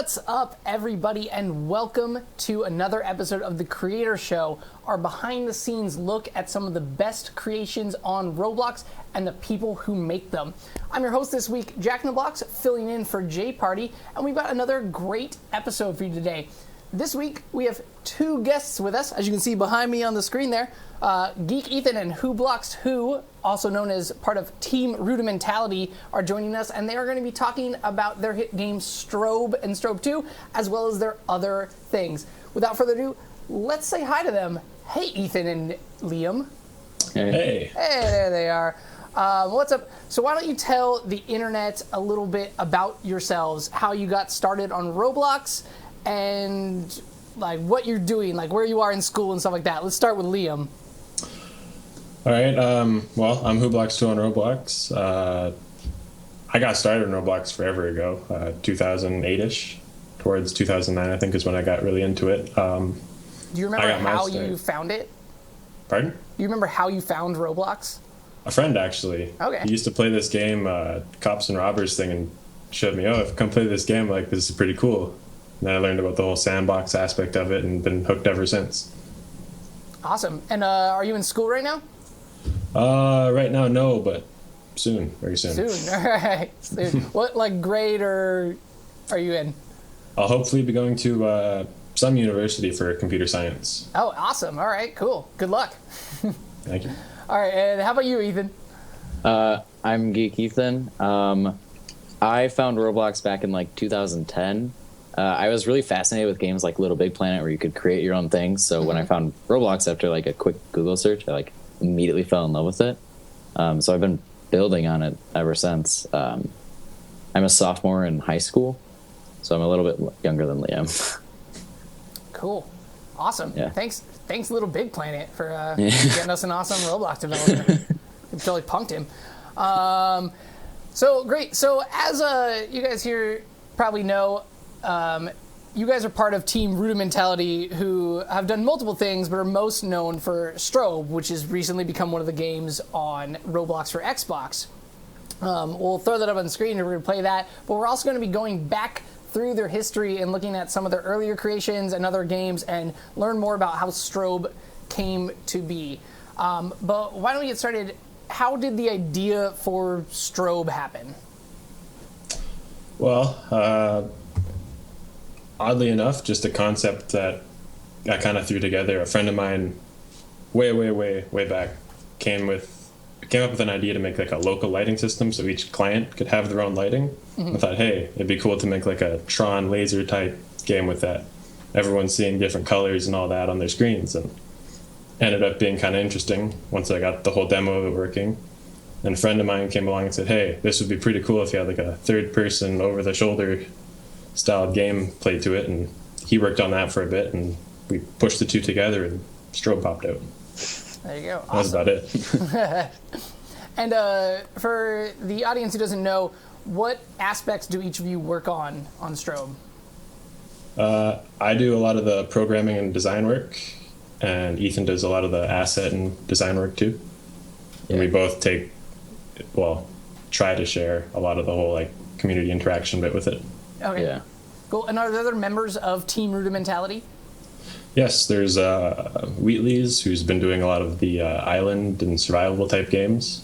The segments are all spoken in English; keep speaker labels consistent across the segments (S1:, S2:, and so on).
S1: What's up, everybody, and welcome to another episode of The Creator Show, our behind-the-scenes look at some of the best creations on Roblox and the people who make them. I'm your host this week, Jack in the Box, filling in for Jay Party, and we've got another great episode for you today. This week, we have two guests with us, as you can see behind me on the screen there. Geek Ethan and Who Blocks Who, also known as part of Team Rudimentality, are joining us, and they are going to be talking about their hit games Strobe and Strobe 2, as well as their other things. Without further ado, let's say hi to them. Hey, Ethan and Liam.
S2: Hey.
S1: Hey, there they are. What's up? So why don't you tell the internet a little bit about yourselves, how you got started on Roblox, and like what you're doing, like where you are in school and stuff like that. Let's start with Liam.
S2: All right. Well, I'm Who Blocks 2 on Roblox. I got started on Roblox forever ago, 2008-ish, towards 2009, I think, is when I got really into it.
S1: Do you remember how you found it?
S2: Pardon?
S1: Do you remember how you found Roblox?
S2: A friend, actually.
S1: Okay.
S2: He used to play this game, Cops and Robbers thing, and showed me, if come play this game, like, this is pretty cool. And then I learned about the whole sandbox aspect of it and been hooked ever since.
S1: Awesome. And are you in school right now?
S2: Right now, no, but soon, very soon.
S1: Soon, all right. Soon. What, like, grade are you in?
S2: I'll hopefully be going to some university for computer science.
S1: Oh, awesome. All right, cool. Good luck.
S2: Thank you.
S1: All right, and how about you, Ethan?
S3: I'm Geek Ethan. I found Roblox back in, 2010. I was really fascinated with games like Little Big Planet where you could create your own things. So when I found Roblox after, a quick Google search, I, immediately fell in love with it. So I've been building on it ever since. I'm a sophomore in high school, so I'm a little bit younger than Liam.
S1: Cool. Awesome.
S3: Yeah.
S1: Thanks, Little Big Planet, for getting us an awesome Roblox developer. We totally punked him. So, great. So, as you guys here probably know, you guys are part of Team Rudimentality, who have done multiple things, but are most known for Strobe, which has recently become one of the games on Roblox for Xbox. We'll throw that up on the screen and we're going to play that, but we're also going to be going back through their history and looking at some of their earlier creations and other games and learn more about how Strobe came to be. But why don't we get started? How did the idea for Strobe happen?
S2: Well, oddly enough, just a concept that I kind of threw together. A friend of mine, way back, came up with an idea to make a local lighting system, so each client could have their own lighting. I thought, hey, it'd be cool to make a Tron laser type game with that. Everyone's seeing different colors and all that on their screens, and ended up being kind of interesting once I got the whole demo of it working. And a friend of mine came along and said, hey, this would be pretty cool if you had a third person over the shoulder style game play to it, and he worked on that for a bit, and we pushed the two together, and Strobe popped out.
S1: There you go.
S2: That was about it.
S1: And for the audience who doesn't know, what aspects do each of you work on Strobe?
S2: I do a lot of the programming and design work, and Ethan does a lot of the asset and design work too. And we both try to share a lot of the whole community interaction bit with it.
S1: Okay.
S3: Yeah.
S1: Cool. And are there other members of Team Rudimentality?
S2: Yes, there's Wheatley's, who's been doing a lot of the island and survivable type games.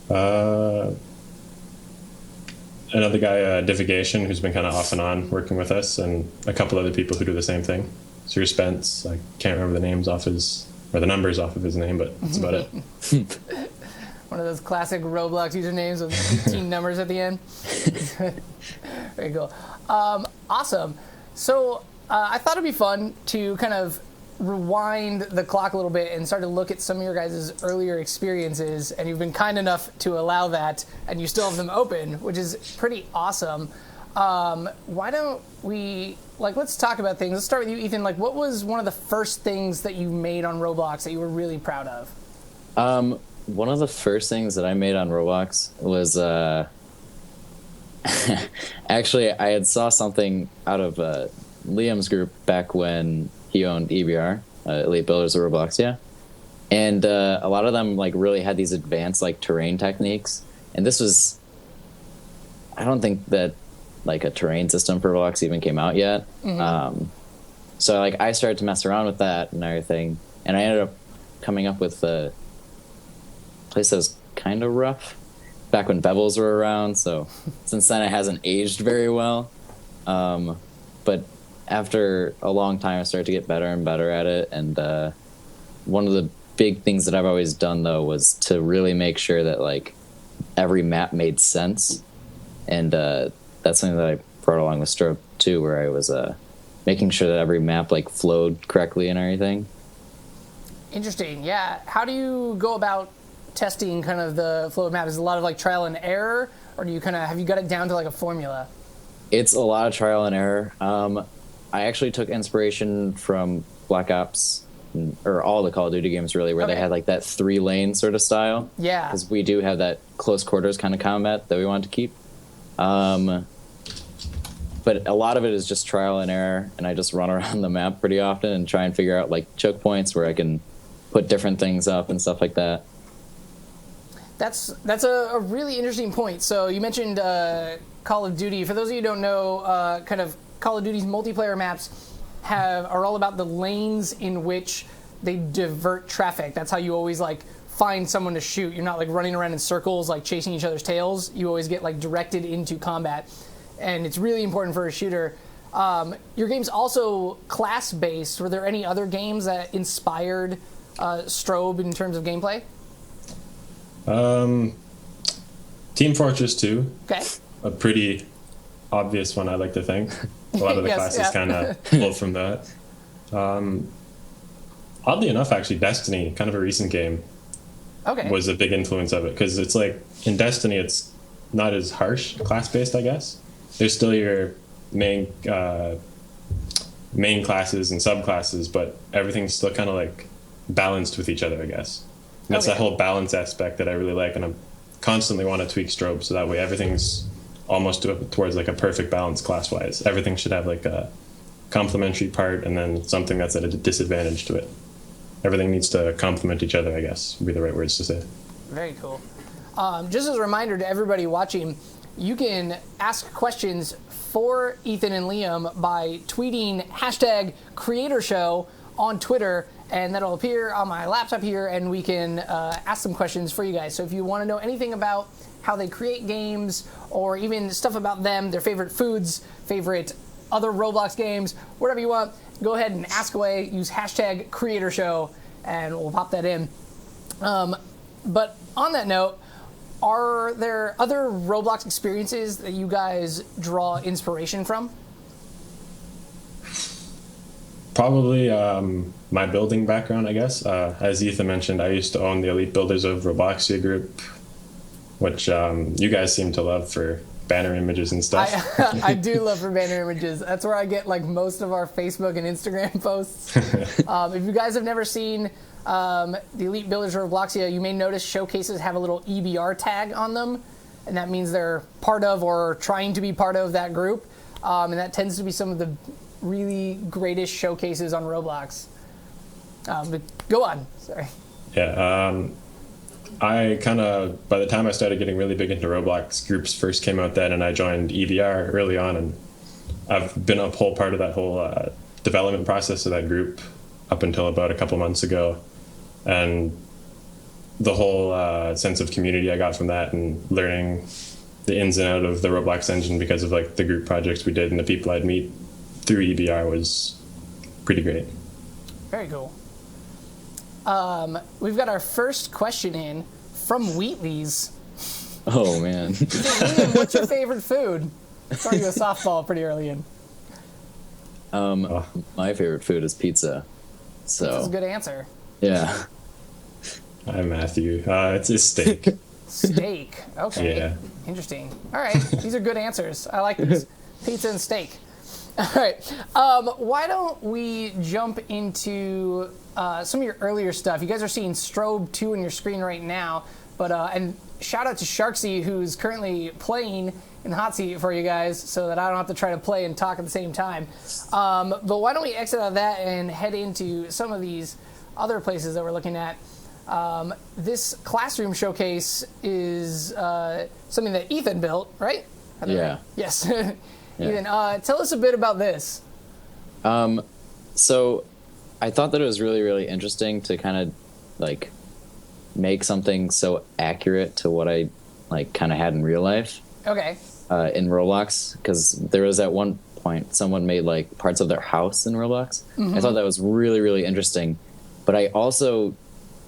S2: Another guy, Divigation, who's been kind of off and on working with us, and a couple other people who do the same thing. Sir Spence, I can't remember the numbers off of his name, but that's about it.
S1: One of those classic Roblox usernames with 18 numbers at the end. Very cool. Awesome. So I thought it'd be fun to kind of rewind the clock a little bit and start to look at some of your guys' earlier experiences, and you've been kind enough to allow that, and you still have them open, which is pretty awesome. Why don't we, let's talk about things. Let's start with you, Ethan. What was one of the first things that you made on Roblox that you were really proud of?
S3: One of the first things that I made on Roblox was actually I had saw something out of Liam's group back when he owned EBR, Elite Builders of Roblox, yeah. And a lot of them really had these advanced terrain techniques. And this was, I don't think that like a terrain system for Roblox even came out yet. So like I started to mess around with that and everything, and I ended up coming up with a place that was kind of rough back when bevels were around. So since then it hasn't aged very well. But after a long time, I started to get better and better at it. And one of the big things that I've always done though was to really make sure that like every map made sense. And that's something that I brought along with Strobe too, where I was making sure that every map like flowed correctly and everything.
S1: Interesting. Yeah. How do you go about testing kind of the flow of map? Is it a lot of like trial and error, or do you kind of have you got it down to like a formula?
S3: It's a lot of trial and error. I actually took inspiration from Black Ops, or all the Call of Duty games really, where they had like that 3-lane sort of style.
S1: Yeah.
S3: Because we do have that close quarters kind of combat that we want to keep. But a lot of it is just trial and error, and I just run around the map pretty often and try and figure out like choke points where I can put different things up and stuff like that.
S1: That's a really interesting point. So you mentioned Call of Duty. For those of you who don't know, kind of Call of Duty's multiplayer maps are all about the lanes in which they divert traffic. That's how you always like find someone to shoot. You're not like running around in circles like chasing each other's tails. You always get like directed into combat, and it's really important for a shooter. Your game's also class-based. Were there any other games that inspired Strobe in terms of gameplay?
S2: Team Fortress 2.
S1: Okay.
S2: A pretty obvious one, I like to think. A lot of the classes kind of pull from that. Oddly enough, actually, Destiny, kind of a recent game, was a big influence of it. Because it's like, in Destiny, it's not as harsh class-based, I guess. There's still your main classes and subclasses, but everything's still kind of like balanced with each other, I guess. And that's that whole balance aspect that I really like, and I constantly want to tweak Strobe so that way everything's almost towards like a perfect balance class-wise. Everything should have like a complementary part and then something that's at a disadvantage to it. Everything needs to complement each other, I guess, would be the right words to say.
S1: Very cool. Just as a reminder to everybody watching, you can ask questions for Ethan and Liam by tweeting #CreatorShow on Twitter, and that'll appear on my laptop here, and we can ask some questions for you guys. So if you want to know anything about how they create games, or even stuff about them, their favorite foods, favorite other Roblox games, whatever you want, go ahead and ask away. Use #CreatorShow, and we'll pop that in. But on that note, are there other Roblox experiences that you guys draw inspiration from?
S2: Probably my building background, I guess. As Ethan mentioned, I used to own the Elite Builders of Robloxia group, which you guys seem to love for banner images and stuff.
S1: I do love for banner images. That's where I get like most of our Facebook and Instagram posts. If you guys have never seen the Elite Builders of Robloxia, you may notice showcases have a little EBR tag on them, and that means they're part of or trying to be part of that group. And that tends to be some of the really greatest showcases on Roblox. But go on. Sorry.
S2: Yeah. I kind of, by the time I started getting really big into Roblox, groups first came out then, and I joined EBR early on, and I've been a whole part of that whole development process of that group up until about a couple months ago. And the whole sense of community I got from that, and learning the ins and outs of the Roblox engine because of like the group projects we did and the people I'd meet through EBR was pretty great.
S1: Very cool. We've got our first question in from Wheatley's.
S3: Oh, man.
S1: Liam, what's your favorite food? Sorry to go softball pretty early in.
S3: My favorite food is pizza. So
S1: That's a good answer.
S3: Yeah.
S2: Hi, Matthew. It's a steak.
S1: Steak. Okay.
S2: Yeah.
S1: Interesting. All right. These are good answers. I like these. Pizza and steak. All right. Why don't we jump into some of your earlier stuff? You guys are seeing Strobe 2 on your screen right now. But and shout out to Sharksy, who's currently playing in the hot seat for you guys, so that I don't have to try to play and talk at the same time. But why don't we exit out of that and head into some of these other places that we're looking at. This classroom showcase is something that Ethan built, right?
S3: Yeah.
S1: Yes. Ethan, tell us a bit about this.
S3: So I thought that it was really, really interesting to kind of like make something so accurate to what I like kind of had in real life.
S1: Okay.
S3: In Roblox, because there was at one point someone made like parts of their house in Roblox. I thought that was really, really interesting. But I also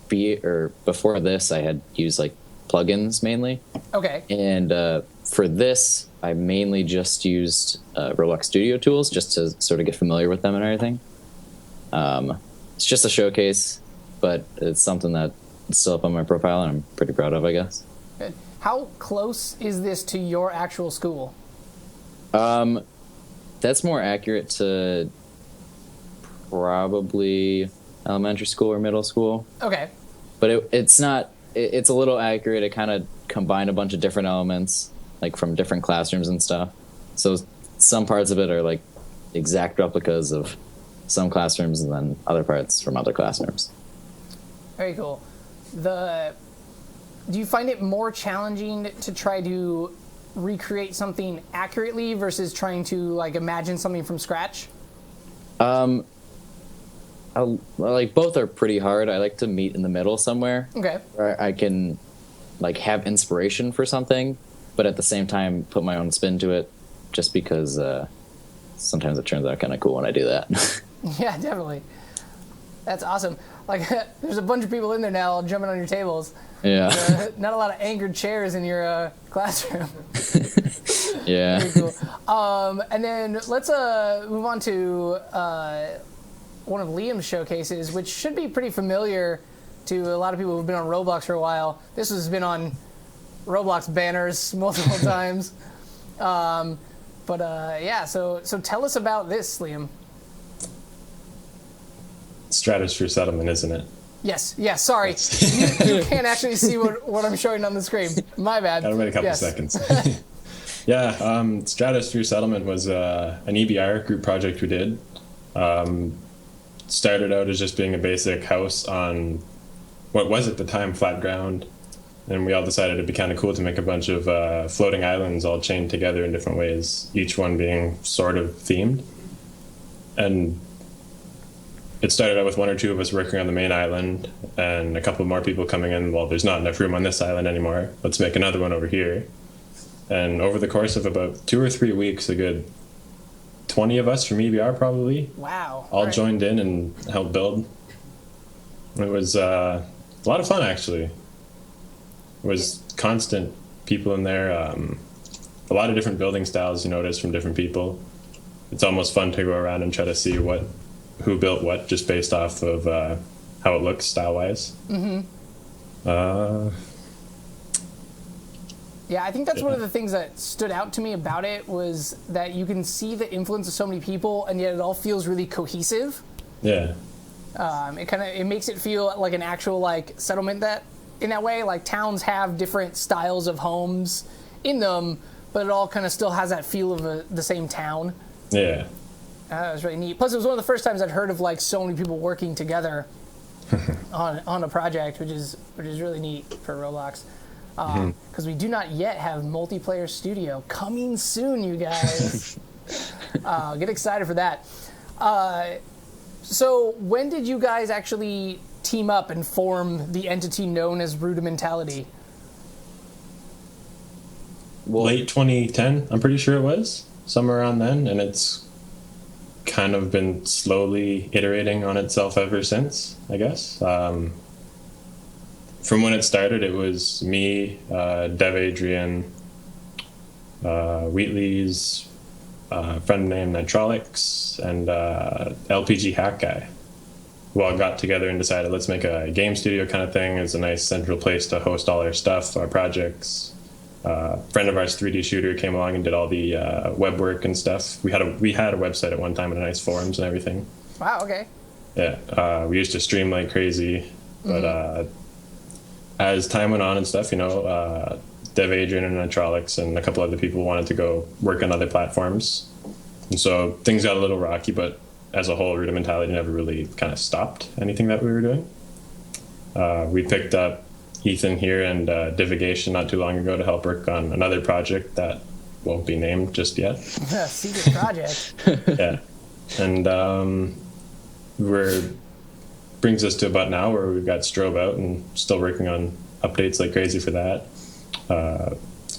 S3: before this I had used like plugins mainly.
S1: Okay.
S3: And for this I mainly just used Roblox Studio tools just to sort of get familiar with them and everything. It's just a showcase, but it's something that's still up on my profile and I'm pretty proud of, I guess.
S1: Good. How close is this to your actual school?
S3: That's more accurate to probably elementary school or middle school.
S1: Okay.
S3: But it's not. It's a little accurate. It kind of combined a bunch of different elements, like from different classrooms and stuff. So some parts of it are like exact replicas of some classrooms, and then other parts from other classrooms.
S1: Very cool. Do you find it more challenging to try to recreate something accurately versus trying to like imagine something from scratch?
S3: Like both are pretty hard. I like to meet in the middle somewhere.
S1: Okay.
S3: Where I can like have inspiration for something, but at the same time put my own spin to it, just because sometimes it turns out kind of cool when I do that.
S1: Yeah, definitely. That's awesome. Like, there's a bunch of people in there now jumping on your tables.
S3: Yeah.
S1: Not a lot of anchored chairs in your classroom.
S3: Yeah.
S1: Very cool. And then let's move on to one of Liam's showcases, which should be pretty familiar to a lot of people who've been on Roblox for a while. This has been on Roblox banners multiple times. Yeah, so tell us about this, Liam.
S2: Stratosphere settlement, isn't it?
S1: Yes, sorry. You can't actually see what I'm showing on the screen. My bad.
S2: Gotta wait a couple seconds. Yeah, Stratosphere Settlement was an EBR group project we did. Started out as just being a basic house on what was at the time flat ground, and we all decided it'd be kind of cool to make a bunch of floating islands all chained together in different ways, each one being sort of themed. And it started out with one or two of us working on the main island and a couple more people coming in, well, there's not enough room on this island anymore, let's make another one over here. And over the course of about 2 or 3 weeks, a good 20 of us from EBR probably all joined in and helped build. It was a lot of fun, actually. It was constant people in there, a lot of different building styles you notice from different people. It's almost fun to go around and try to see who built what, just based off of how it looks style-wise.
S1: Yeah, I think that's one of the things that stood out to me about it was that you can see the influence of so many people, and yet it all feels really cohesive.
S2: Yeah.
S1: It makes it feel like an actual like settlement that in that way, like towns have different styles of homes in them, but it all kind of still has that feel of the same town.
S2: Yeah.
S1: It was really neat. Plus, it was one of the first times I'd heard of like so many people working together on a project, which is really neat for Roblox. Because we do not yet have multiplayer studio coming soon, you guys. Get excited for that. So when did you guys actually team up and form the entity known as Rudimentality?
S2: Late 2010, I'm pretty sure it was. Somewhere around then, and it's kind of been slowly iterating on itself ever since, I guess. From when it started, it was me, Dev Adrian, Wheatley's friend named Nitrolix, and LPG Hack Guy, who all got together and decided, let's make a game studio kind of thing. It's a nice central place to host all our stuff, our projects. A friend of ours, 3D Shooter, came along and did all the web work and stuff. We had a website at one time and a nice forums and everything.
S1: Wow, okay.
S2: Yeah, we used to stream like crazy, but as time went on and stuff, Dev Adrian and Nitrolix and a couple other people wanted to go work on other platforms. And so things got a little rocky, but as a whole, Rudimentality never really kind of stopped anything that we were doing. We picked up Ethan here and Divigation not too long ago to help work on another project that won't be named just yet.
S1: Secret project.
S2: Yeah. And brings us to about now where we've got Strobe out and still working on updates like crazy for that.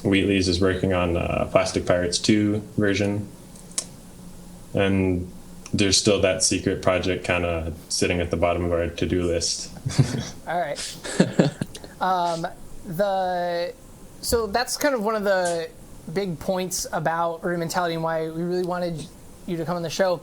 S2: Wheatley's is working on Plastic Pirates 2 version. And there's still that secret project kind of sitting at the bottom of our to-do list.
S1: All right. So that's kind of one of the big points about Rudimentality and why we really wanted you to come on the show.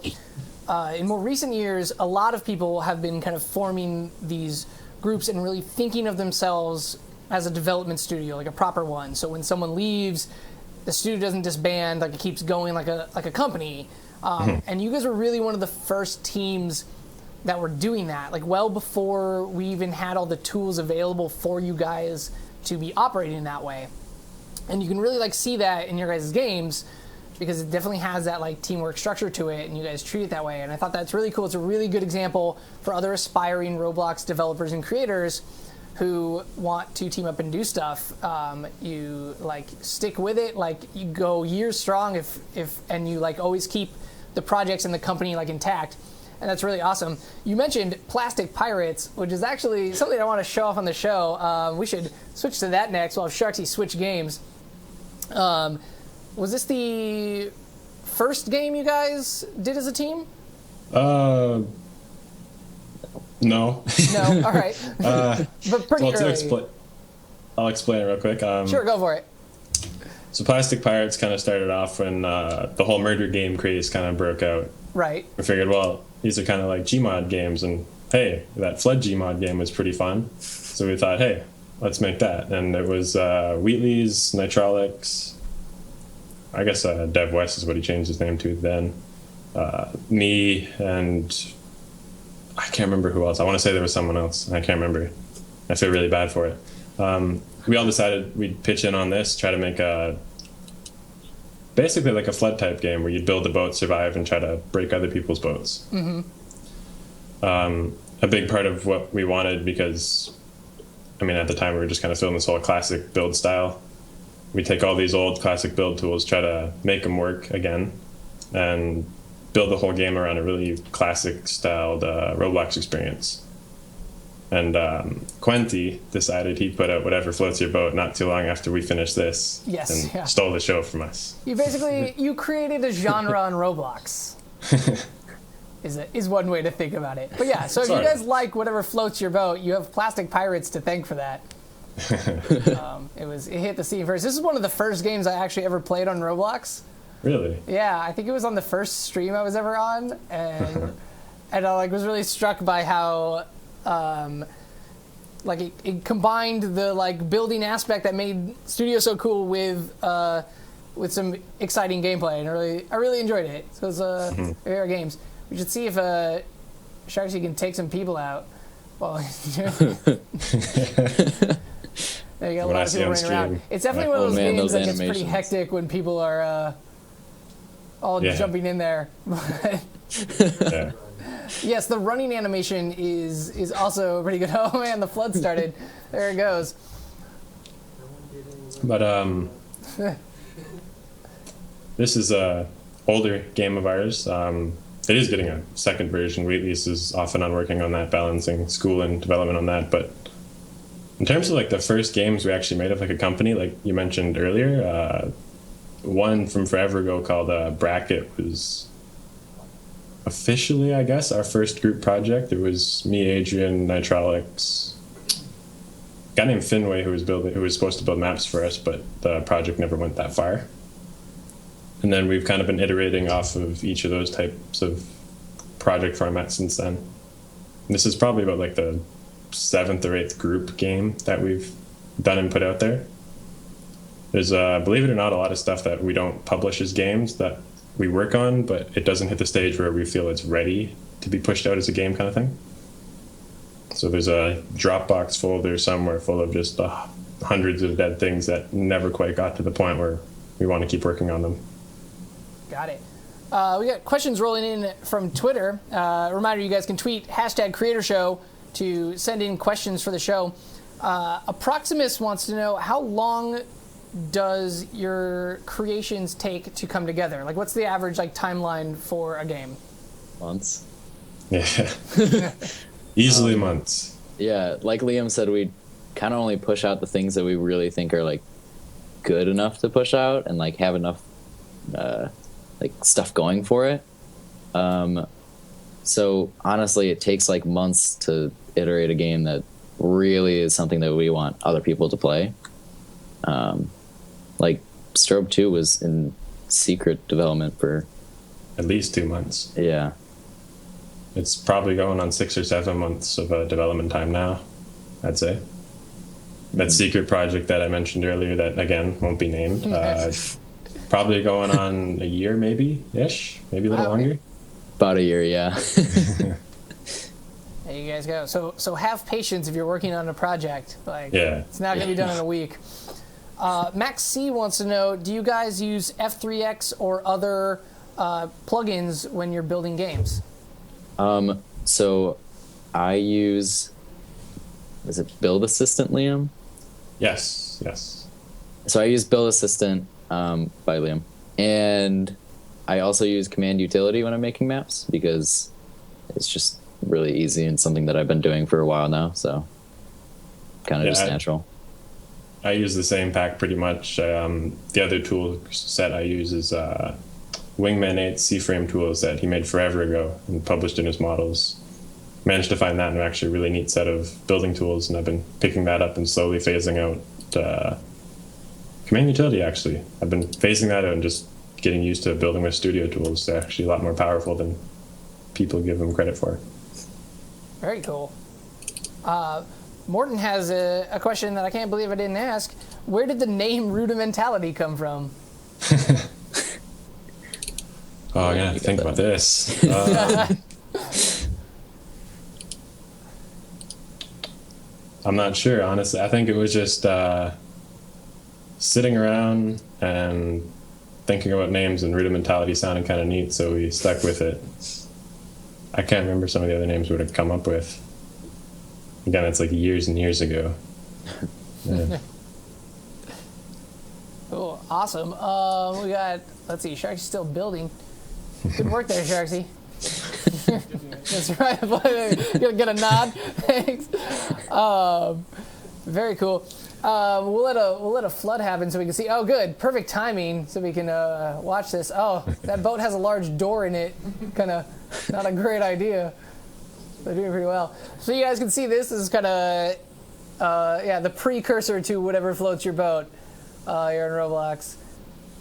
S1: In more recent years, a lot of people have been kind of forming these groups and really thinking of themselves as a development studio, like a proper one. So when someone leaves, the studio doesn't disband, like it keeps going like a company. And you guys were really one of the first teams that were doing that, like well before we even had all the tools available for you guys to be operating that way. And you can really like see that in your guys' games because it definitely has that like teamwork structure to it and you guys treat it that way. And I thought that's really cool. It's a really good example for other aspiring Roblox developers and creators who want to team up and do stuff. You like stick with it, like you go years strong and you like always keep the projects and the company like intact. And that's really awesome. You mentioned Plastic Pirates, which is actually something I want to show off on the show. We should switch to that next. We'll have Sharksy switch games. Was this the first game you guys did as a team?
S2: No.
S1: No? All right. But pretty early.
S2: I'll explain it real quick.
S1: Sure, go for it.
S2: So Plastic Pirates kind of started off when the whole murder game craze kind of broke out.
S1: Right.
S2: We figured, well, these are kind of like Gmod games, and hey, that Flood Gmod game was pretty fun. So we thought, hey, let's make that. And it was Wheatley's, Nitrolix, I guess Dev West is what he changed his name to then, me, and I can't remember who else. I want to say there was someone else. I can't remember. I feel really bad for it. We all decided we'd pitch in on this, try to make basically like a flood type game where you'd build a boat, survive, and try to break other people's boats. Mm-hmm. A big part of what we wanted, because I mean at the time we were just kind of feeling this whole classic build style. We take all these old classic build tools, try to make them work again, and build the whole game around a really classic styled Roblox experience. And Quenty decided he'd put out Whatever Floats Your Boat not too long after we finished this.
S1: Yes,
S2: and
S1: yeah.
S2: Stole the show from us.
S1: You created a genre on Roblox. Is one way to think about it. But yeah, so if you guys like Whatever Floats Your Boat, you have Plastic Pirates to thank for that. It hit the scene first. This is one of the first games I actually ever played on Roblox.
S2: Really?
S1: Yeah, I think it was on the first stream I was ever on, and I like was really struck by how like it combined the like building aspect that made Studio so cool with some exciting gameplay, and I really enjoyed it. So it was favorite games. We should see if Sharksy can take some people out. Well, there you go. A lot of people running around. It's definitely one of those games that gets pretty hectic when people are all jumping in there.
S2: Yeah.
S1: Yes, the running animation is also pretty good. Oh man, the flood started. There it goes.
S2: But this is a older game of ours. It is getting a second version. Wheatley's is off and on working on that, balancing school and development on that. But in terms of like the first games we actually made of like a company, like you mentioned earlier, one from forever ago called Bracket was officially, I guess, our first group project. It was me, Adrian, Nitrolix, a guy named Finway who was supposed to build maps for us, but the project never went that far. And then we've kind of been iterating off of each of those types of project formats since then. And this is probably about like the 7th or 8th group game that we've done and put out there. There's, believe it or not, a lot of stuff that we don't publish as games that we work on, but it doesn't hit the stage where we feel it's ready to be pushed out as a game kind of thing. So there's a Dropbox folder somewhere full of just hundreds of dead things that never quite got to the point where we want to keep working on them.
S1: Got it. We got questions rolling in from Twitter. Reminder, you guys can tweet #CreatorShow to send in questions for the show. Approximus wants to know, how long does your creations take to come together? Like, what's the average like timeline for a game?
S3: Months.
S2: Yeah. Easily months.
S3: Yeah, like Liam said, we kind of only push out the things that we really think are like good enough to push out and like have enough like stuff going for it. So honestly, it takes like months to iterate a game that really is something that we want other people to play. Like Strobe 2 was in secret development for
S2: At least 2 months.
S3: yeah.
S2: It's probably going on 6 or 7 months of development time now, I'd say. That secret project that I mentioned earlier that, again, won't be named, probably going on a year maybe-ish, maybe a little longer.
S3: About a year, yeah.
S1: There you guys go. So have patience if you're working on a project. Like,
S2: Yeah.
S1: it's not going to be done in a week. Max C wants to know, do you guys use F3X or other plugins when you're building games?
S3: So I use, is it Build Assistant, Liam?
S2: Yes.
S3: So I use Build Assistant by Liam. And I also use Command Utility when I'm making maps because it's just really easy and something that I've been doing for a while now. So kind of just natural.
S2: I use the same pack pretty much. The other tool set I use is Wingman 8 C-frame tools that he made forever ago and published in his models. Managed to find that in actually a really neat set of building tools, and I've been picking that up and slowly phasing out Command Utility, actually. I've been phasing that out and just getting used to building with studio tools. They're actually a lot more powerful than people give them credit for.
S1: Very cool. Morton has a question that I can't believe I didn't ask. Where did the name Rudimentality come from?
S2: Oh, I gotta think about this. I'm not sure, honestly. I think it was just sitting around and thinking about names, and Rudimentality sounded kind of neat, so we stuck with it. I can't remember some of the other names we would have come up with. Again, it's like years and years ago. Yeah.
S1: Cool. Awesome. We got, let's see, Sharksy's still building. Good work there, Sharksy. That's right. Gonna get a nod. Thanks. Very cool. We'll let a flood happen so we can see. Oh, good. Perfect timing so we can watch this. Oh, that boat has a large door in it. Kind of not a great idea. They're doing pretty well. So you guys can see this. This is kind of, the precursor to whatever floats your boat here in Roblox.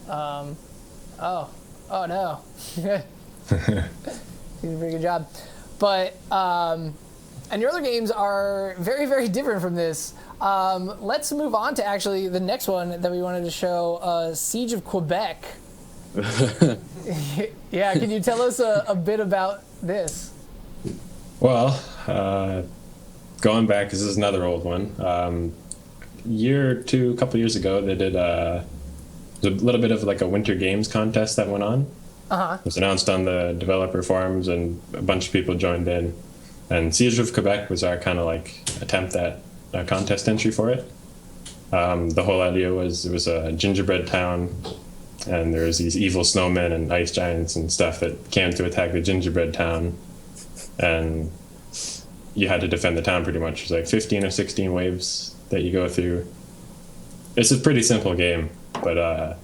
S1: Oh no. You did a pretty good job. But, and your other games are very, very different from this. Let's move on to actually the next one that we wanted to show, Siege of Quebec. Yeah, can you tell us a bit about this?
S2: Well, going back, because this is another old one. A couple years ago, they did a little bit of like a winter games contest that went on.
S1: Uh-huh.
S2: It was announced on the developer forums, and a bunch of people joined in. And Siege of Quebec was our kind of like attempt at a contest entry for it. The whole idea was it was a gingerbread town, and there was these evil snowmen and ice giants and stuff that came to attack the gingerbread town, and you had to defend the town pretty much. There's like 15 or 16 waves that you go through. It's a pretty simple game, but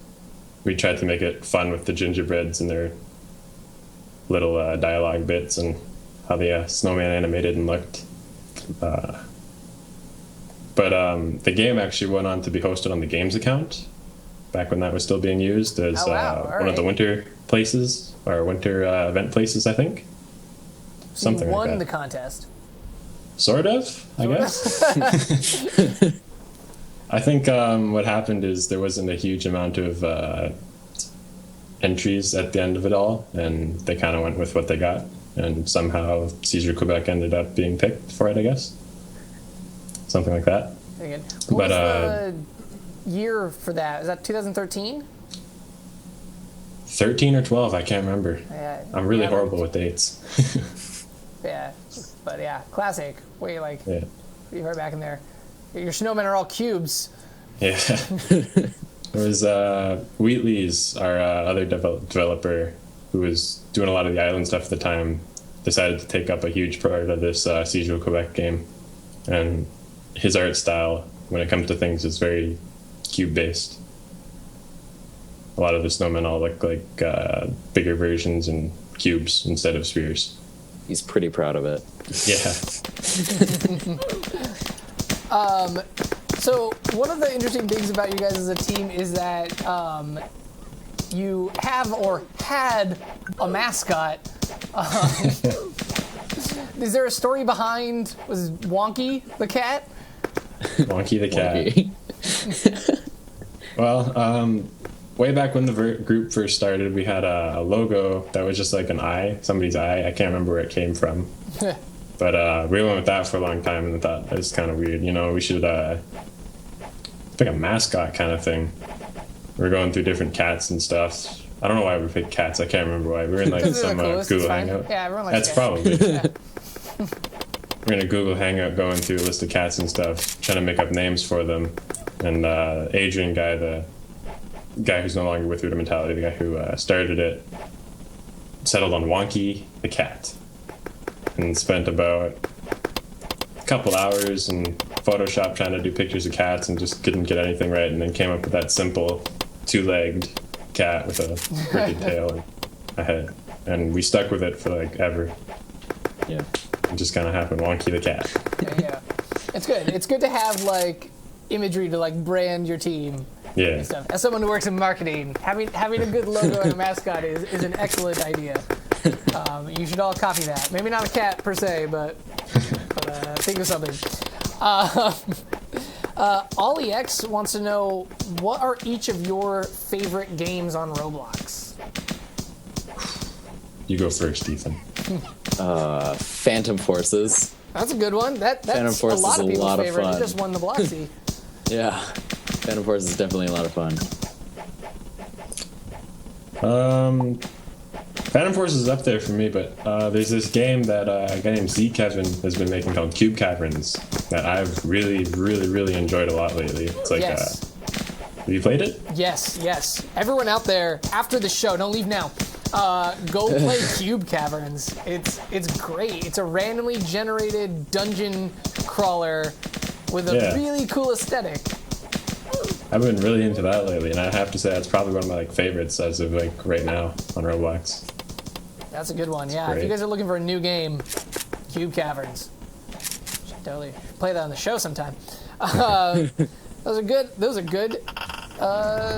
S2: we tried to make it fun with the gingerbreads and their little dialogue bits and how the snowman animated and looked. But the game actually went on to be hosted on the games account back when that was still being used as one of the winter places, or winter event places, I think.
S1: So you won the contest.
S2: Sort of, I guess. I think what happened is there wasn't a huge amount of entries at the end of it all, and they kind of went with what they got, and somehow Siege of Quebec ended up being picked for it, I guess. Something like that.
S1: Very good. What was the year for that? Is that 2013?
S2: 13 or 12, I can't remember.
S1: Yeah,
S2: I'm really horrible with dates.
S1: Yeah, but yeah, classic. Way like, you heard back in there. Your snowmen are all cubes.
S2: Yeah. It was Wheatley's, our other developer, who was doing a lot of the island stuff at the time, decided to take up a huge part of this Siege of Quebec game. And his art style, when it comes to things, is very cube-based. A lot of the snowmen all look like bigger versions and cubes instead of spheres.
S3: He's pretty proud of it.
S2: Yeah.
S1: So one of the interesting things about you guys as a team is that you have or had a mascot. Is there a story behind, was Wonky the cat?
S2: Wonky the cat. Well, way back when the group first started, we had a logo that was just like an eye, somebody's eye. I can't remember where it came from. But we went with that for a long time and thought that was kind of weird. You know, we should pick a mascot kind of thing. We were going through different cats and stuff. I don't know why we picked cats. I can't remember why. We were in like some Google Hangout.
S1: Yeah, everyone likes
S2: That's
S1: cats.
S2: probably. Yeah. We're in a Google Hangout going through a list of cats and stuff, trying to make up names for them. And Adrian guy, the guy who's no longer with Rudimentality, the guy who started it, settled on Wonky the cat. And spent about a couple hours in Photoshop trying to do pictures of cats and just couldn't get anything right, and then came up with that simple two-legged cat with a crooked tail and a head. And we stuck with it for like ever.
S3: Yeah.
S2: It just kind of happened. Wonky the cat.
S1: Yeah. It's good. It's good to have like imagery to like brand your team.
S2: Yeah.
S1: And stuff. As someone who works in marketing, having a good logo and a mascot is an excellent idea. You should all copy that. Maybe not a cat per se, but think of something. Ollie X wants to know, what are each of your favorite games on Roblox?
S2: You go first, Ethan.
S3: Phantom Forces.
S1: That's a good one. That's
S3: Phantom Force
S1: a lot
S3: is
S1: of
S3: a
S1: people's
S3: lot of
S1: favorite.
S3: fun.
S1: It just won the Bloxy.
S3: Yeah. Phantom Forces is definitely a lot of fun.
S2: Phantom Force is up there for me, but there's this game that a guy named Z Kevin has been making called Cube Caverns that I've really, really, really enjoyed a lot lately. It's like,
S1: Yes.
S2: have you played it?
S1: Yes. Everyone out there, after the show, don't leave now. Go play Cube Caverns. It's great. It's a randomly generated dungeon crawler with a really cool aesthetic.
S2: I've been really into that lately, and I have to say that's probably one of my like favorites as of like right now on Roblox.
S1: That's a good one. Yeah, if
S2: great.
S1: you guys are looking for a new game, Cube Caverns. Should totally play that on the show sometime. Those are good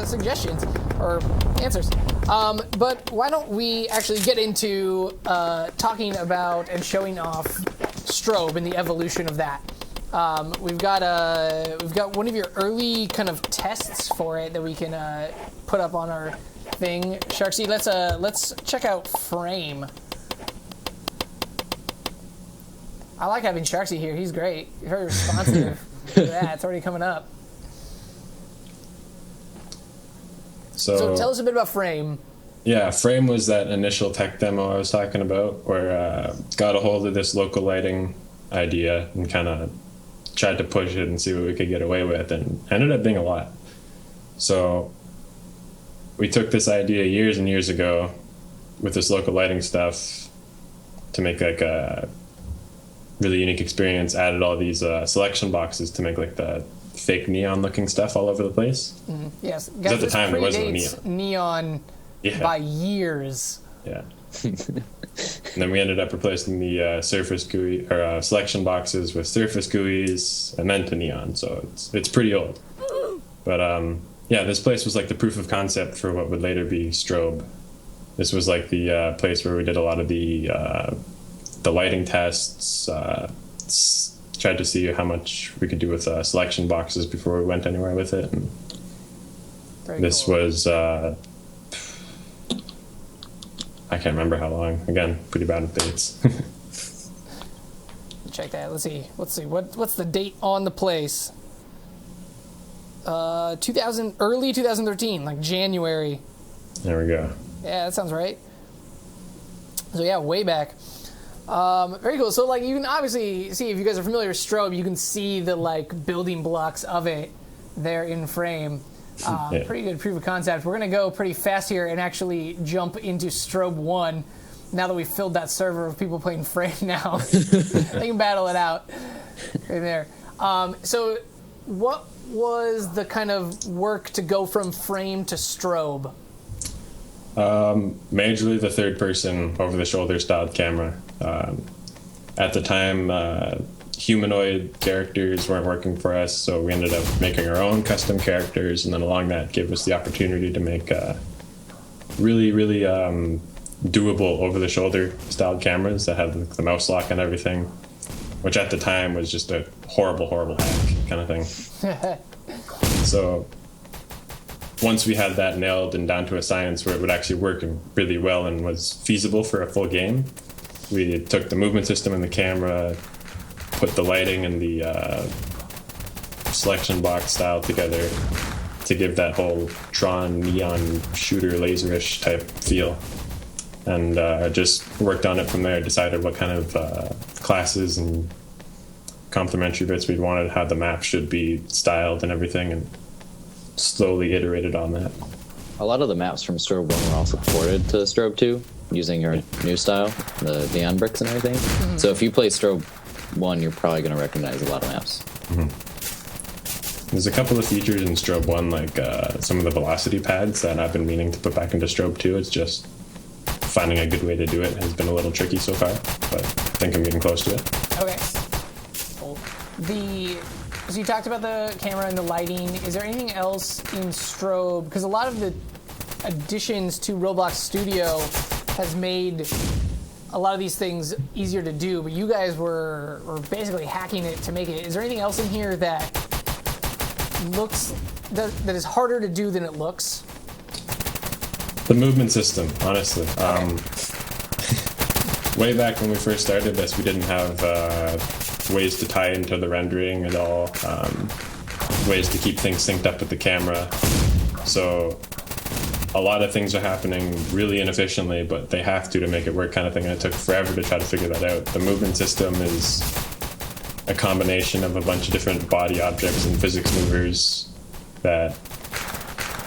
S1: suggestions or answers. But why don't we actually get into talking about and showing off strobe and the evolution of that. We've got one of your early kind of tests for it that we can put up on our thing. Sharksy, let's check out Frame. I like having Sharksy here. He's great. He's very responsive. Look at that. It's already coming up. So tell us a bit about Frame.
S2: Yeah, Frame was that initial tech demo I was talking about, where got a hold of this local lighting idea and kind of tried to push it and see what we could get away with, and ended up being a lot. So we took this idea years and years ago with this local lighting stuff to make like a really unique experience, added all these selection boxes to make like the fake neon looking stuff all over the place.
S1: Mm-hmm. Yes.
S2: Because at the time there wasn't
S1: neon by years.
S2: Yeah. And then we ended up replacing the surface GUI or selection boxes with surface GUIs and then to neon. So it's pretty old. But yeah, this place was like the proof of concept for what would later be strobe. This was like the place where we did a lot of the lighting tests, tried to see how much we could do with selection boxes before we went anywhere with it. And this was I can't remember how long. Again, pretty bad with dates.
S1: Check that. Let's see. What's the date on the place? Early 2013, like January.
S2: There we go.
S1: Yeah, that sounds right. So yeah, way back. Very cool. So like you can obviously see, if you guys are familiar with strobe, you can see the like building blocks of it there in Frame. Pretty good proof of concept. We're going to go pretty fast here and actually jump into Strobe 1 now that we've filled that server of people playing Frame now. They can battle it out right there. So what was the kind of work to go from Frame to Strobe?
S2: Majorly the third-person over-the-shoulder styled camera. At the time, humanoid characters weren't working for us, so we ended up making our own custom characters, and then along that gave us the opportunity to make really doable over-the-shoulder styled cameras that had the mouse lock and everything, which at the time was just a horrible hack kind of thing. So once we had that nailed and down to a science where it would actually work really well and was feasible for a full game, we took the movement system in the camera, put the lighting and the selection box style together to give that whole Tron neon shooter laserish type feel. And just worked on it from there, decided what kind of classes and complementary bits we'd wanted, how the map should be styled and everything, and slowly iterated on that.
S3: A lot of the maps from Strobe 1 were also ported to Strobe 2 using your new style, the neon bricks and everything. Mm-hmm. So if you play Strobe 1, you're probably going to recognize a lot of maps.
S2: Mm-hmm. There's a couple of features in Strobe 1, like some of the velocity pads that I've been meaning to put back into Strobe 2. It's just finding a good way to do it has been a little tricky so far, but I think I'm getting close to it.
S1: Okay. Cool. So you talked about the camera and the lighting. Is there anything else in Strobe? Because a lot of the additions to Roblox Studio has made a lot of these things easier to do, but you guys were basically hacking it to make it. Is there anything else in here that that is harder to do than it looks?
S2: The movement system, honestly. Way back when we first started this, we didn't have ways to tie into the rendering at all, ways to keep things synced up with the camera. So a lot of things are happening really inefficiently, but they have to make it work kind of thing, and it took forever to try to figure that out. The movement system is a combination of a bunch of different body objects and physics movers that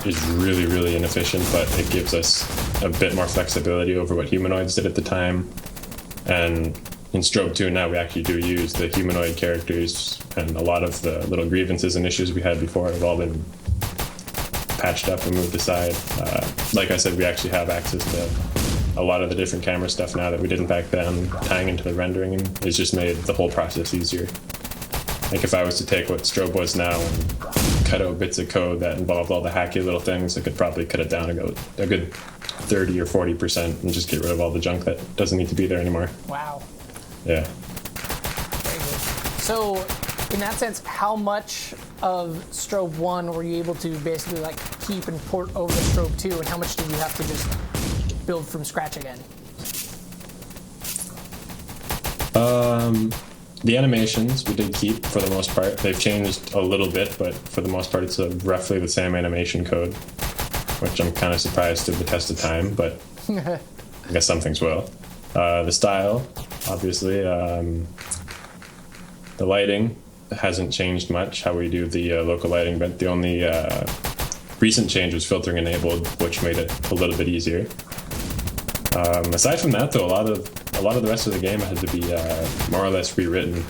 S2: is really inefficient, but it gives us a bit more flexibility over what humanoids did at the time. And in Strobe 2 now we actually do use the humanoid characters, and a lot of the little grievances and issues we had before have all been patched up and moved aside. Like I said, we actually have access to a lot of the different camera stuff now that we didn't back then. Tying into the rendering has just made the whole process easier. Like if I was to take what Strobe was now and cut out bits of code that involved all the hacky little things, I could probably cut it down a good 30 or 40% and just get rid of all the junk that doesn't need to be there anymore.
S1: Wow.
S2: Yeah.
S1: Very good. So in that sense, how much of Strobe 1 were you able to basically like keep and port over to Strobe 2, and how much did you have to just build from scratch again?
S2: The animations we did keep for the most part. They've changed a little bit, but for the most part it's roughly the same animation code, which I'm kind of surprised stood the test of time, but I guess some things will. The style, obviously. The lighting hasn't changed much, how we do the local lighting, but the only recent change was filtering enabled, which made it a little bit easier. Aside from that, though, a lot of the rest of the game had to be more or less rewritten.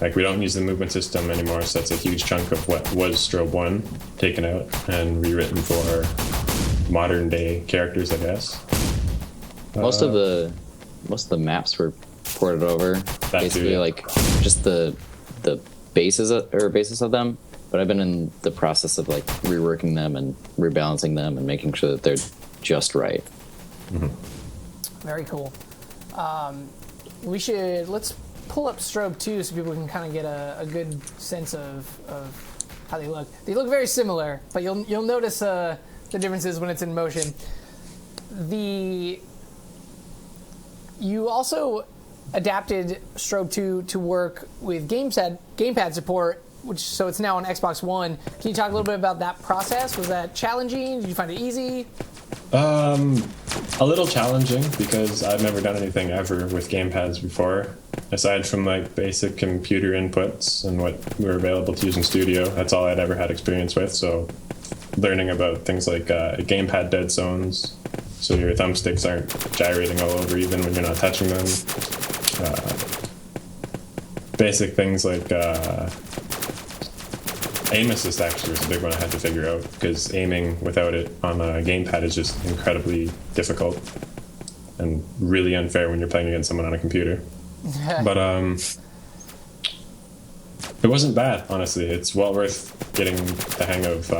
S2: Like, we don't use the movement system anymore, so that's a huge chunk of what was Strobe 1 taken out and rewritten for modern day characters, I guess.
S3: Most of the maps were ported over. Basically,
S2: too, yeah.
S3: like just the basis of them. But I've been in the process of like reworking them and rebalancing them and making sure that they're just right.
S2: Mm-hmm.
S1: Very cool. Let's pull up Strobe 2 so people can kind of get a good sense of how they look. They look very similar, but you'll notice the differences when it's in motion. You also adapted Strobe 2 to work with gamepad support, so it's now on Xbox One. Can you talk a little bit about that process? Was that challenging? Did you find it easy?
S2: A little challenging, because I've never done anything ever with gamepads before, aside from like basic computer inputs and what were available to use in studio. That's all I'd ever had experience with, so learning about things like gamepad dead zones, so your thumbsticks aren't gyrating all over even when you're not touching them. Basic things like aim assist actually was a big one I had to figure out, because aiming without it on a gamepad is just incredibly difficult and really unfair when you're playing against someone on a computer. But it wasn't bad, honestly. It's well worth getting the hang of.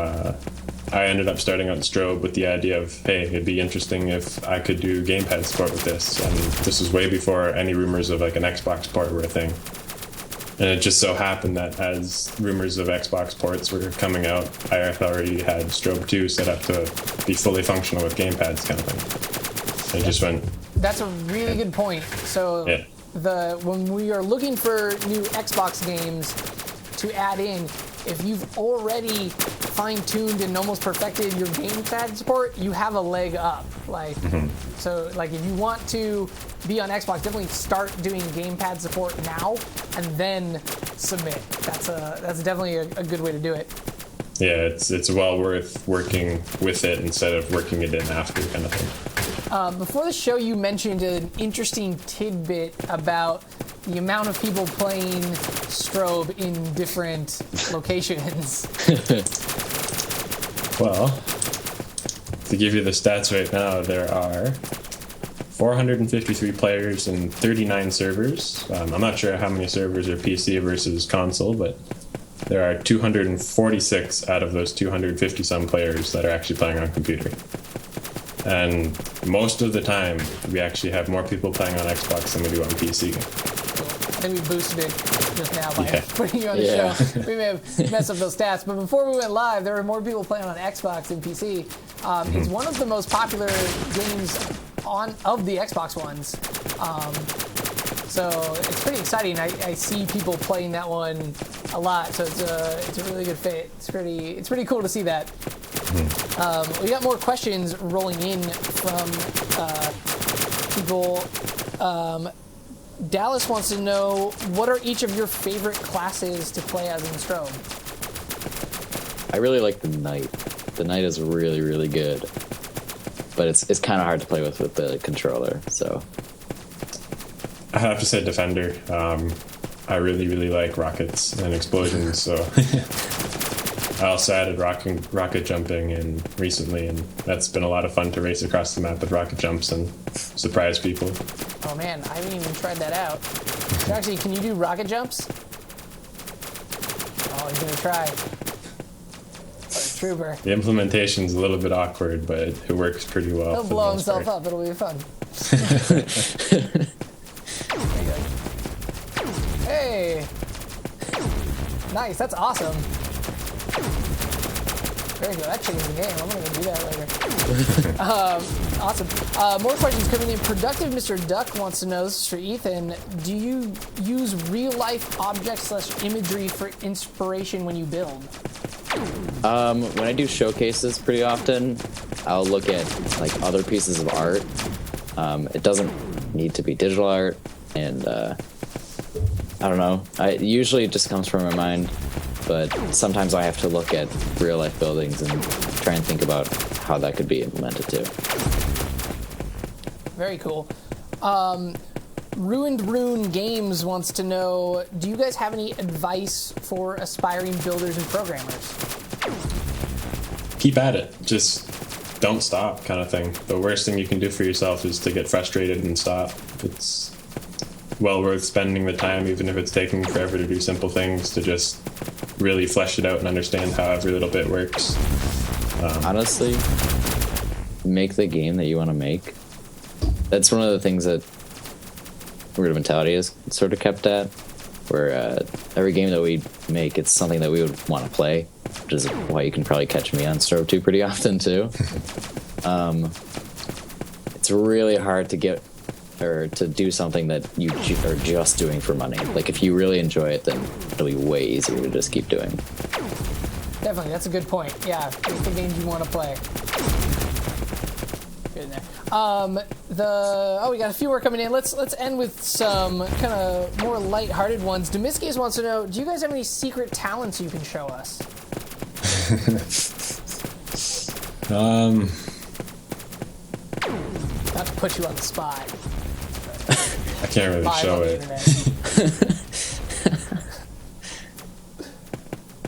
S2: I ended up starting out in Strobe with the idea of, hey, it'd be interesting if I could do gamepad support with this. And this was way before any rumors of like an Xbox port were a thing. And it just so happened that as rumors of Xbox ports were coming out, I already had Strobe 2 set up to be fully functional with gamepads kind of thing. And it just went...
S1: That's a really good point. So
S2: yeah.
S1: When we are looking for new Xbox games to add in, if you've already fine-tuned and almost perfected your gamepad support, you have a leg up. Like, so like if you want to be on Xbox, definitely start doing gamepad support now and then submit. That's definitely a good way to do it.
S2: Yeah, it's well worth working with it instead of working it in after kind of thing.
S1: Before the show, you mentioned an interesting tidbit about the amount of people playing Strobe in different locations.
S2: Well, to give you the stats right now, there are 453 players in 39 servers. I'm not sure how many servers are PC versus console, but there are 246 out of those 250 some players that are actually playing on computer. And most of the time, we actually have more people playing on Xbox than we do on PC.
S1: I think we boosted it just now by putting you on the show. We may have messed up those stats, but before we went live, there were more people playing on Xbox than PC. It's one of the most popular games of the Xbox ones. So it's pretty exciting. I see people playing that one a lot, so it's a really good fit. It's pretty cool to see that. We got more questions rolling in from people. Dallas wants to know, what are each of your favorite classes to play as in Strobe?
S3: I really like the Knight. The Knight is really, really good, but it's kind of hard to play with the controller. So
S2: I have to say Defender. I really, really like rockets and explosions, so I also added rocket jumping in recently, and that's been a lot of fun to race across the map with rocket jumps and surprise people.
S1: Oh man, I haven't even tried that out. So actually, can you do rocket jumps? Oh, he's gonna try. What a trooper.
S2: The implementation's a little bit awkward, but it works pretty well.
S1: He'll blow himself up. It'll be fun. There you go. Hey! Nice, that's awesome. Very good. That changed the game. I'm going to do that later. Awesome. More questions coming in. Productive Mr. Duck wants to know, this is for Ethan, do you use real-life objects/imagery for inspiration when you build?
S3: When I do showcases pretty often, I'll look at like other pieces of art. It doesn't need to be digital art, and I don't know. Usually it just comes from my mind. But sometimes I have to look at real-life buildings and try and think about how that could be implemented too.
S1: Very cool. Ruined Rune Games wants to know, do you guys have any advice for aspiring builders and programmers?
S2: Keep at it. Just don't stop, kind of thing. The worst thing you can do for yourself is to get frustrated and stop. It's well worth spending the time, even if it's taking forever to do simple things, to just really flesh it out and understand how every little bit works.
S3: Honestly, make the game that you want to make. That's one of the things that Rudimentality is sort of kept at, where every game that we make, it's something that we would want to play, which is why you can probably catch me on Strobe 2 pretty often too. It's really hard to get or to do something that you are just doing for money. Like if you really enjoy it, then it'll be way easier to just keep doing.
S1: Definitely, that's a good point. Yeah, make the games you want to play. Good in there. We got a few more coming in. Let's end with some kind of more light-hearted ones. Demiskis wants to know, do you guys have any secret talents you can show us? Not to put you on the spot.
S2: I can't really show it.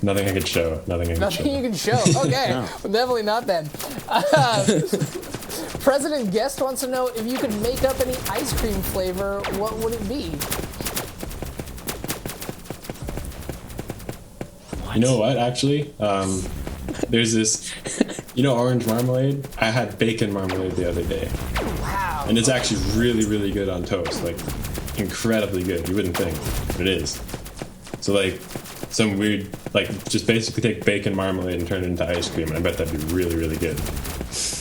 S2: Nothing I could show.
S1: Nothing you can show. Okay,
S3: No.
S1: well, definitely not then. President Guest wants to know if you could make up any ice cream flavor, what would it be?
S2: You know what? Actually, there's this. Orange marmalade. I had bacon marmalade the other day,
S1: Wow.
S2: and it's actually really, really good on toast. Like, incredibly good. You wouldn't think, but it is. So like, some weird, like, just basically take bacon marmalade and turn it into ice cream, and I bet that'd be really, really good.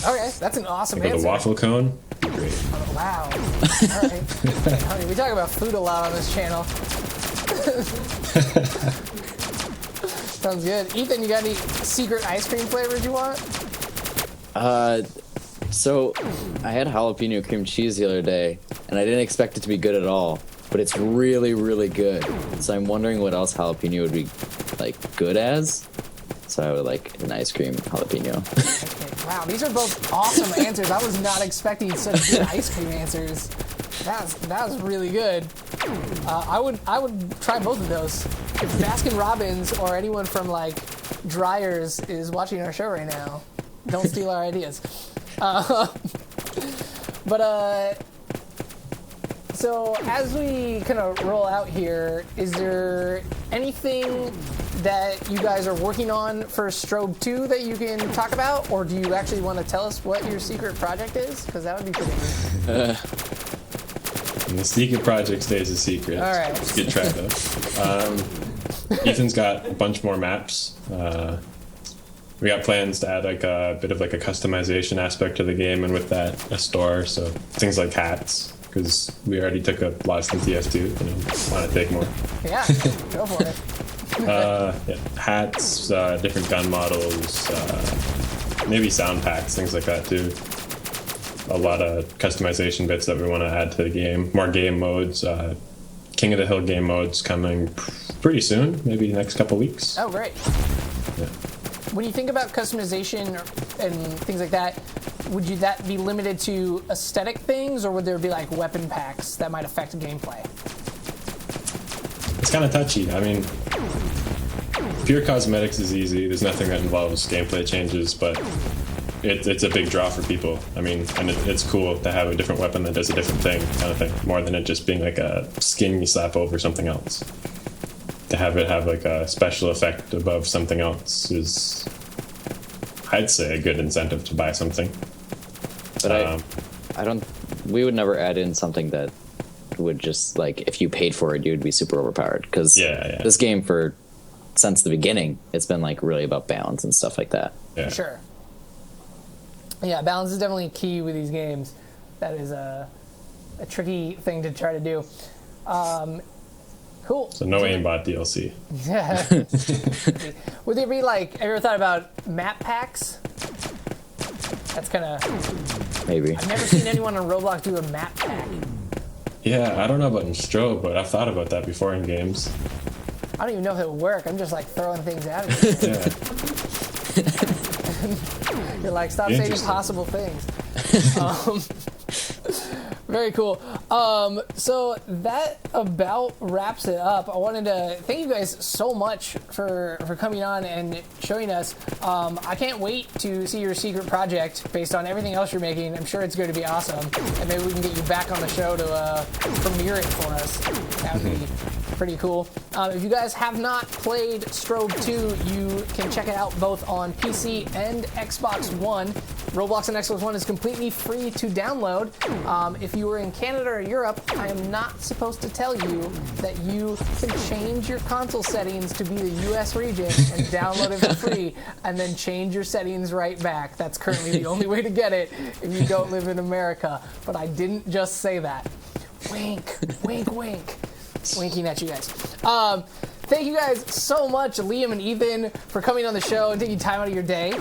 S1: Okay, that's an awesome
S2: Like with
S1: answer.
S2: a waffle cone, it'd be great.
S1: Oh, wow. All right. Honey, we talk about food a lot on this channel. Sounds good. Ethan, you got any secret ice cream flavors you want?
S3: So I had jalapeno cream cheese the other day, and I didn't expect it to be good at all, but it's really, really good. So I'm wondering what else jalapeno would be like good as. So I would like an ice cream jalapeno.
S1: Okay. Wow, these are both awesome answers. I was not expecting such good ice cream answers. That was really good. I would try both of those. If Baskin Robbins or anyone from like Dryers is watching our show right now, don't steal our ideas. So as we kind of roll out here, is there anything that you guys are working on for Strobe 2 that you can talk about, or do you actually want to tell us what your secret project is? Because that would be pretty good.
S2: And the secret project stays a secret.
S1: All right.
S2: It's good try though. Ethan's got a bunch more maps. We got plans to add like a bit of like a customization aspect to the game, and with that, a store. So things like hats, because we already took a lot from TF2. Want to take more?
S1: Yeah, go for it.
S2: Yeah, hats, different gun models, maybe sound packs, things like that too. A lot of customization bits that we want to add to the game. More game modes. King of the Hill game modes coming pretty soon, maybe next couple weeks.
S1: Oh, great.
S2: Yeah.
S1: When you think about customization and things like that, would that be limited to aesthetic things, or would there be like weapon packs that might affect gameplay?
S2: It's kind of touchy. I mean, pure cosmetics is easy. There's nothing that involves gameplay changes, but it's a big draw for people. I mean, and it's cool to have a different weapon that does a different thing, kind of thing, more than it just being like a skin you slap over something else. To have it have like a special effect above something else is, I'd say, a good incentive to buy something.
S3: But I don't. We would never add in something that would just like if you paid for it, you would be super overpowered. Because this game, since the beginning, it's been like really about balance and stuff like that.
S2: Yeah.
S1: For sure. Yeah, balance is definitely key with these games. That is a tricky thing to try to do. Cool.
S2: So no aimbot DLC.
S1: Yeah. Would there be like, have you ever thought about map packs? That's kind of...
S3: Maybe.
S1: I've never seen anyone on Roblox do a map pack.
S2: Yeah, I don't know about in Strobe, but I've thought about that before in games.
S1: I don't even know if it would work. I'm just like throwing things at it.
S2: Yeah.
S1: You're like, stop saying impossible things. Very cool. So that about wraps it up. I wanted to thank you guys so much for coming on and showing us. I can't wait to see your secret project based on everything else you're making. I'm sure it's going to be awesome. And maybe we can get you back on the show to premiere it for us. That would be pretty cool. If you guys have not played Strobe 2, you can check it out both on PC and Xbox One. Roblox on Xbox One is completely free to download. If you were in Canada or Europe, I am not supposed to tell you that you can change your console settings to be the US region and download it for free, and then change your settings right back. That's currently the only way to get it if you don't live in America. But I didn't just say that. Wink, wink, wink. Winking at you guys. Thank you guys so much, Liam and Ethan, for coming on the show and taking time out of your day.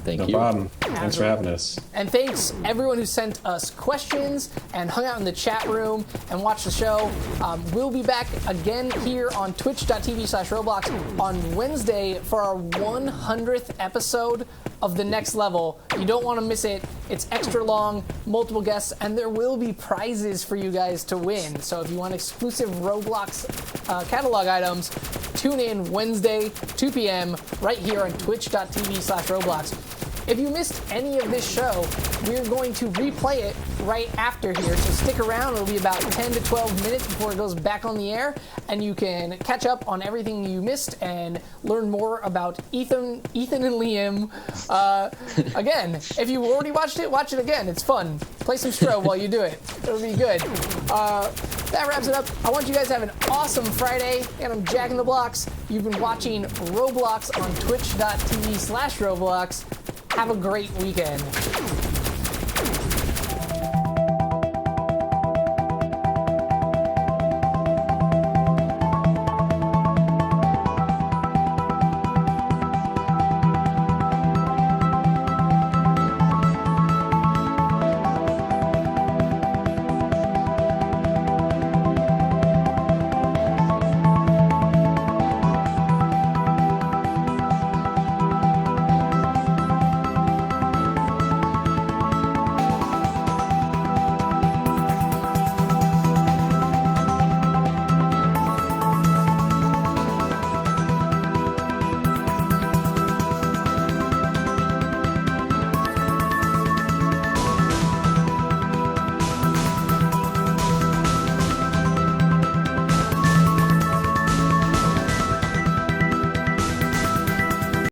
S3: Thank
S2: No
S3: you.
S2: problem. Thanks for having us.
S1: And thanks everyone who sent us questions and hung out in the chat room and watched the show. We'll be back again here on twitch.tv/Roblox on Wednesday for our 100th episode of The Next Level. You don't want to miss it. It's extra long, multiple guests, and there will be prizes for you guys to win. So if you want exclusive Roblox catalog items, tune in Wednesday, 2 p.m. right here on twitch.tv/Roblox. If you missed any of this show, we're going to replay it right after here, so stick around. It'll be about 10 to 12 minutes before it goes back on the air, and you can catch up on everything you missed and learn more about Ethan and Liam. Again, if you already watched it, watch it again. It's fun. Play some Strobe while you do it. It'll be good. That wraps it up. I want you guys to have an awesome Friday, and I'm Jack in the Blocks. You've been watching Roblox on twitch.tv/Roblox. Have a great weekend.